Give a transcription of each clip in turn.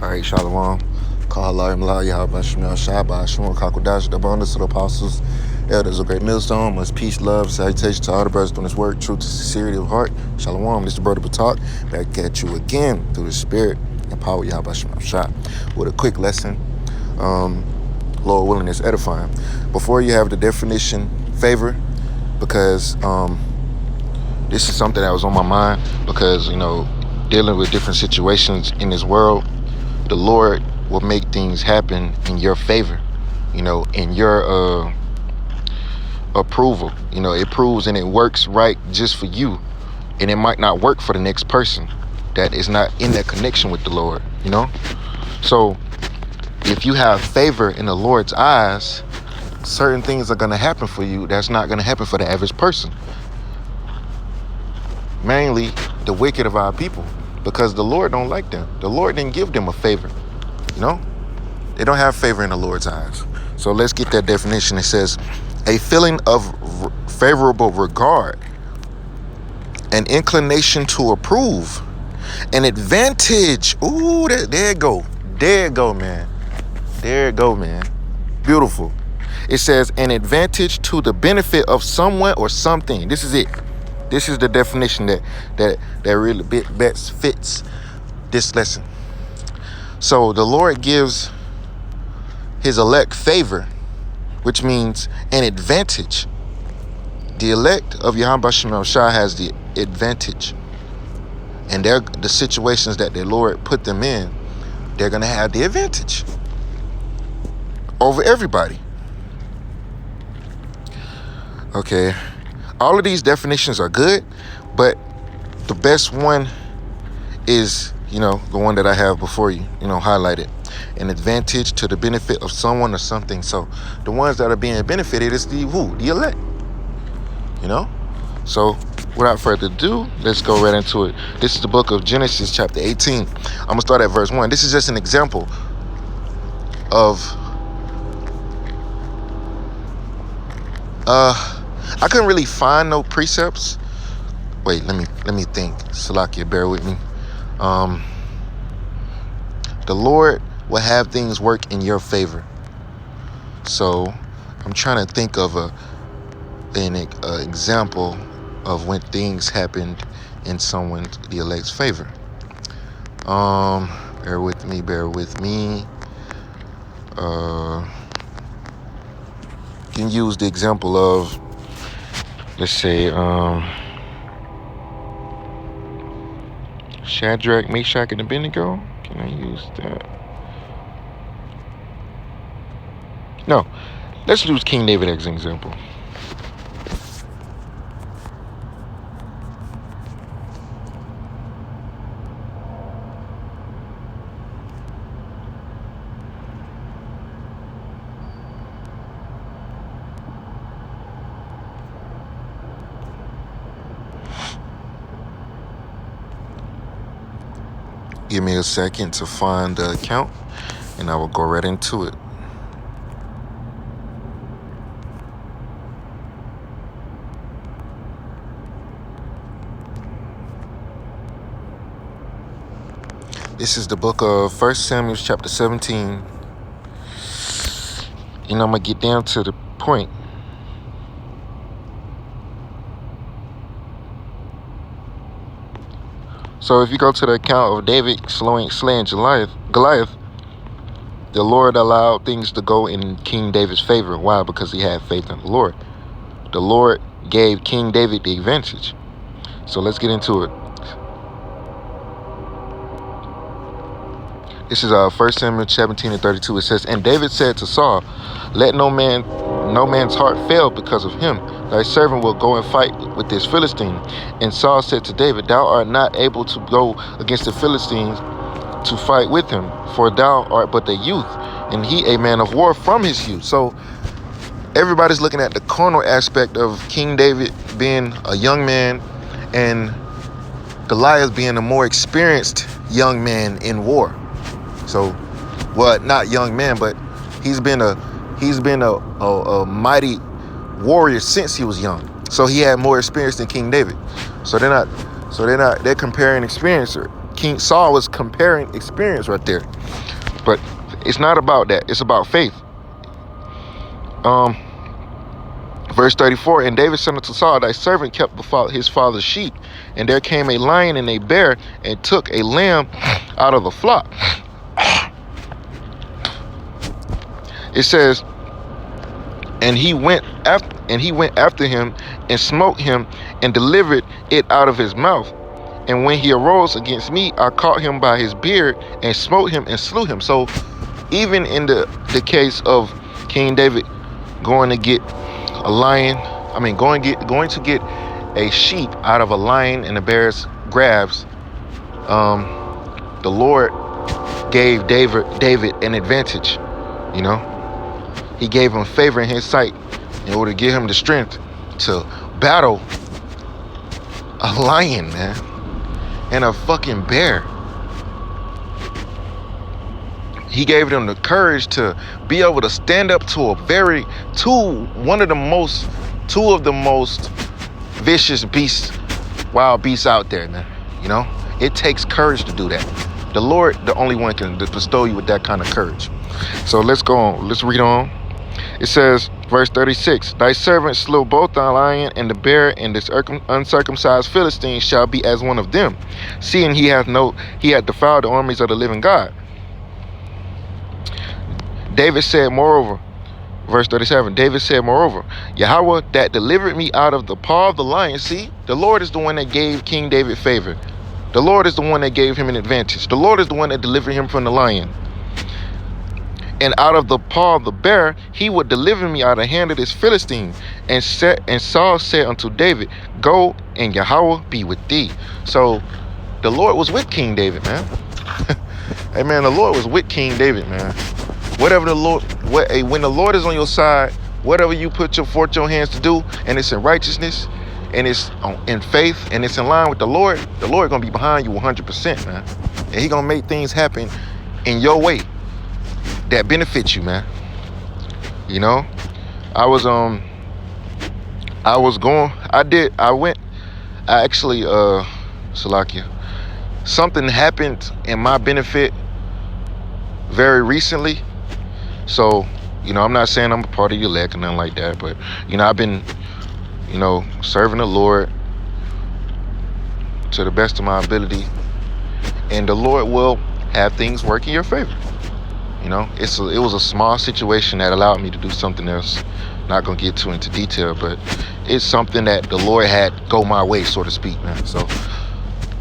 All right, Shalom. Kahalayim La Yahweh Shemel Shabbat Shemel Kakodash, the abundance of the apostles, elders of great millstone, much peace, love, salutation to all the brothers doing this work, truth, sincerity of heart. Shalom, this is the brother Batak, back at you again through the spirit and power of Yahweh Shemel Shah with a quick lesson. Lord willing, is edifying. Before you have the definition, favor, because this is something that was on my mind, because, dealing with different situations in this world, the Lord will make things happen in your favor, in your approval. It proves and it works right just for you, and it might not work for the next person that is not in that connection with the Lord, So if you have favor in the Lord's eyes, certain things are going to happen for you that's not going to happen for the average person. Mainly the wicked of our people, because the Lord don't like them. The Lord didn't give them a favor. They don't have favor in the Lord's eyes. So let's get that definition. It says, a feeling of favorable regard, an inclination to approve, an advantage. Ooh, there it go. There it go, man. There it go, man. Beautiful. It says an advantage to the benefit of someone or something. This is it. This is the definition that really best fits this lesson. So the Lord gives his elect favor, which means an advantage. The elect of Yahweh Shemel Shah has the advantage. And the situations that the Lord put them in, they're going to have the advantage over everybody. Okay. All of these definitions are good, but the best one is, the one that I have before you, highlighted. An advantage to the benefit of someone or something. So the ones that are being benefited is the elect. So without further ado, let's go right into it. This is the book of Genesis, chapter 18. I'm going to start at verse 1. This is just an example of I couldn't really find no precepts. Wait, let me think. Salakia, bear with me. The Lord will have things work in your favor. So I'm trying to think of an example of when things happened in the elect's favor. Bear with me. You can use the example of, let's say, Shadrach, Meshach, and Abednego. Can I use that? No. Let's use King David as an example. Give me a second to find the account, and I will go right into it. This is the book of 1 Samuel chapter 17. And I'm going to get down to the point. So if you go to the account of David slaying Goliath, the Lord allowed things to go in King David's favor. Why? Because he had faith in the Lord. The Lord gave King David the advantage. So let's get into it. This is 1 Samuel 17 and 32. It says, and David said to Saul, let no man's heart fail because of him. Thy servant will go and fight with this Philistine. And Saul said to David, thou art not able to go against the Philistines to fight with him, for thou art but a youth, and he a man of war from his youth. So everybody's looking at the carnal aspect of King David being a young man and Goliath being a more experienced young man in war. So, well, not young man, but he's been a mighty warrior since he was young. So he had more experience than King David. So they're comparing experience. King Saul was comparing experience right there. But it's not about that. It's about faith. Verse 34, and David said unto Saul, thy servant kept his father's sheep, and there came a lion and a bear, and took a lamb out of the flock. It says, and he went after him and smote him and delivered it out of his mouth. And when he arose against me, I caught him by his beard and smote him and slew him. So even in the case of King David going to get a lion, going to get a sheep out of a lion and a bear's grabs, the Lord gave David an advantage. You know, he gave him favor in his sight in order to give him the strength to battle a lion, man, and a fucking bear. He gave them the courage to be able to stand up to two of the most vicious beasts, wild beasts out there, man. You know, it takes courage to do that. The Lord, the only one, can bestow you with that kind of courage. So let's go on. Let's read on. It says, verse 36, thy servant slew both the lion and the bear, and this uncircumcised Philistine shall be as one of them, seeing he hath defiled the armies of the living God. David said, moreover, verse 37, David said, moreover, Yahweh that delivered me out of the paw of the lion. See, the Lord is the one that gave King David favor. The Lord is the one that gave him an advantage. The Lord is the one that delivered him from the lion. And out of the paw of the bear, he would deliver me out of the hand of this Philistine. And Saul said unto David, go, and Yahweh be with thee. So the Lord was with King David, man. Hey, man, the Lord was with King David, man. When the Lord is on your side, whatever you put your hands to do, and it's in righteousness, and it's in faith, and it's in line with the Lord gonna be behind you 100%, man. And he gonna make things happen in your way that benefits you, man. You know, Salakia, something happened in my benefit very recently. So, you know, I'm not saying I'm a part of your elect or nothing like that, but, you know, I've been, you know, serving the Lord to the best of my ability, and the Lord will have things work in your favor. You know, it was a small situation that allowed me to do something else. Not gonna get too into detail, but it's something that the Lord had go my way, so to speak, man. So,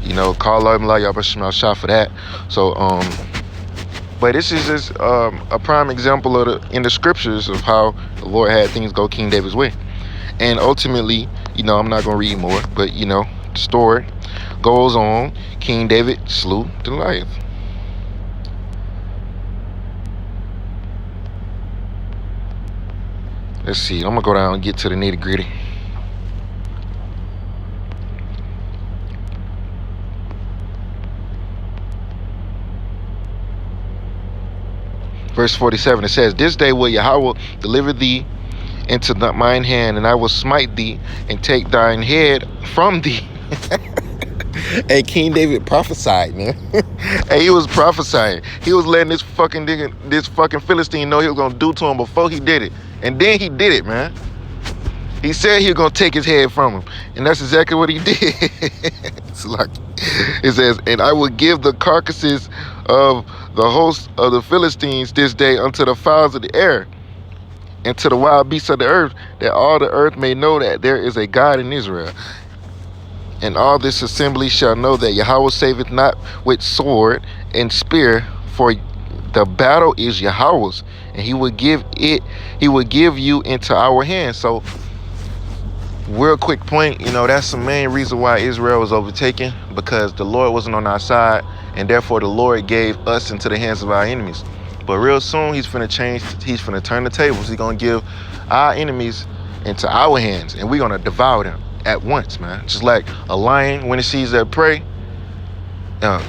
you know, call out y'all shot for that. So, but this is just a prime example in the scriptures of how the Lord had things go King David's way. And ultimately, you know, I'm not going to read more, but, you know, the story goes on. King David slew the lion. Let's see. I'm going to go down and get to the nitty gritty. Verse 47, it says, this day will Yahweh deliver thee into mine hand, and I will smite thee and take thine head from thee. Hey, King David prophesied, man. Hey, he was prophesying. He was letting this fucking Philistine know he was going to do to him before he did it. And then he did it, man. He said he was going to take his head from him. And that's exactly what he did. It's like, it says, and I will give the carcasses of the host of the Philistines this day unto the fowls of the air and to the wild beasts of the earth, that all the earth may know that there is a God in Israel. And all this assembly shall know that Yahweh saveth not with sword and spear, for the battle is Yahweh's, and he will give you into our hands. So, real quick point, you know, that's the main reason why Israel was overtaken, because the Lord wasn't on our side, and therefore the Lord gave us into the hands of our enemies. But real soon, he's finna turn the tables. He's gonna give our enemies into our hands, and we're gonna devour them at once, man. Just like a lion when it sees their prey.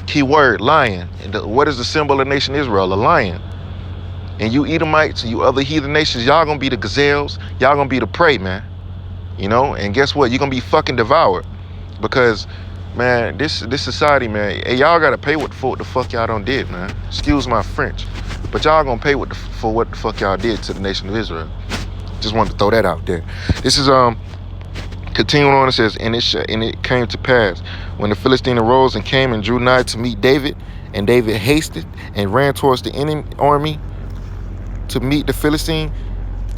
Key word, lion. And what is the symbol of the nation Israel? A lion. And you Edomites and you other heathen nations, y'all gonna be the gazelles. Y'all gonna be the prey, man. You know, and guess what? You're gonna be fucking devoured, because Man, this society, man, hey, y'all gotta pay what the fuck y'all done did, man. Excuse my French, but y'all gonna pay for what the fuck y'all did to the nation of Israel. Just wanted to throw that out there. This is continuing on. It says, and it came to pass when the Philistine arose and came and drew nigh to meet David, and David hasted and ran towards the enemy army to meet the Philistine.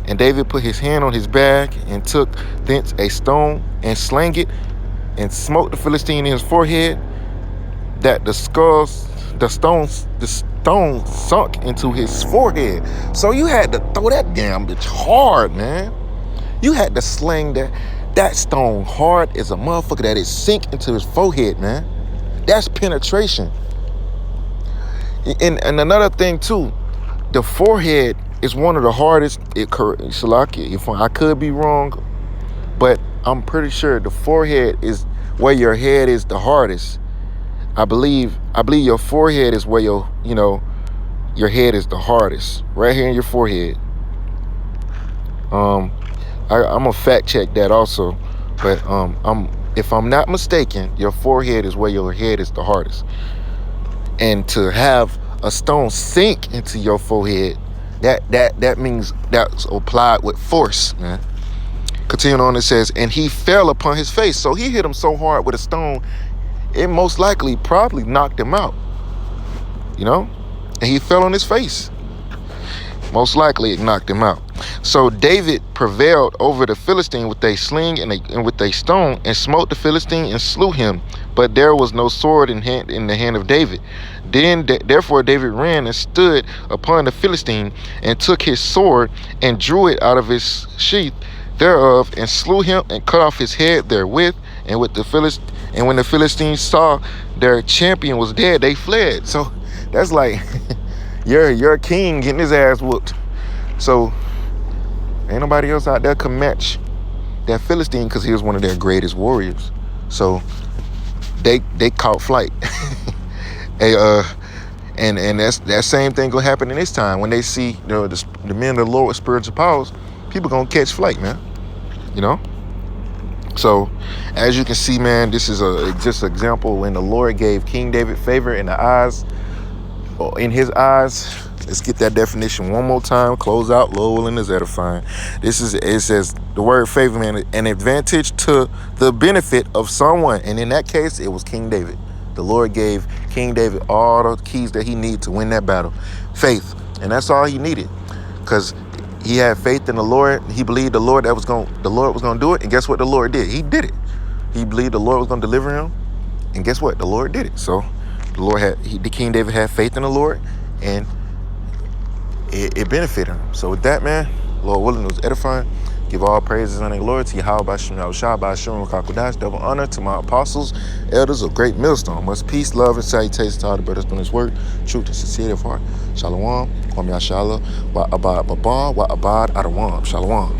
And David put his hand on his back and took thence a stone and slang it and smote the Philistine in his forehead, that the stone sunk into his forehead. So you had to throw that damn bitch hard, man. You had to sling that stone hard as a motherfucker that it sink into his forehead, man. That's penetration. And another thing too, the forehead is one of the hardest. Shalaki, if I could be wrong, but I'm pretty sure the forehead is where your head is the hardest. I believe your forehead is where your head is the hardest. Right here in your forehead. I'm gonna fact check that also, but if I'm not mistaken, your forehead is where your head is the hardest. And to have a stone sink into your forehead, that means that's applied with force, man. Continuing on, it says, and he fell upon his face. So he hit him so hard with a stone, it most likely probably knocked him out, and he fell on his face. Most likely it knocked him out. So David prevailed over the Philistine with a sling and with a stone, and smote the Philistine and slew him. But there was no sword in the hand of David. Then therefore David ran and stood upon the Philistine, and took his sword and drew it out of his sheath thereof, and slew him and cut off his head therewith. And when the Philistines saw their champion was dead, they fled. So that's like your king getting his ass whooped. So ain't nobody else out there can match that Philistine, because he was one of their greatest warriors. So they caught flight. And that same thing gonna happen in this time when they see the men of the Lord with spiritual powers. People gonna catch flight, man. So as you can see, man, this is just an example when the Lord gave King David favor in his eyes. Let's get that definition one more time. Close out. Lord willing is edifying. It says the word favor, man, an advantage to the benefit of someone. And in that case, it was King David. The Lord gave King David all the keys that he needed to win that battle. Faith. And that's all he needed. Because he had faith in the Lord. He believed the Lord was going to do it. And guess what the Lord did? He did it. He believed the Lord was going to deliver him. And guess what? The Lord did it. So the King David had faith in the Lord, and it benefited him. So with that, man, Lord willing, it was edifying. Give all praises and glory to Yahweh Bashem Yahushua Bashem Kakodash. Double honor to my apostles, elders of great millstone. Much peace, love, and salutations to all the brothers on this word. Truth and sincerity of heart. Shalom. Kwam Yashala. Wa abad babah. Wa abad adawam. Shalom.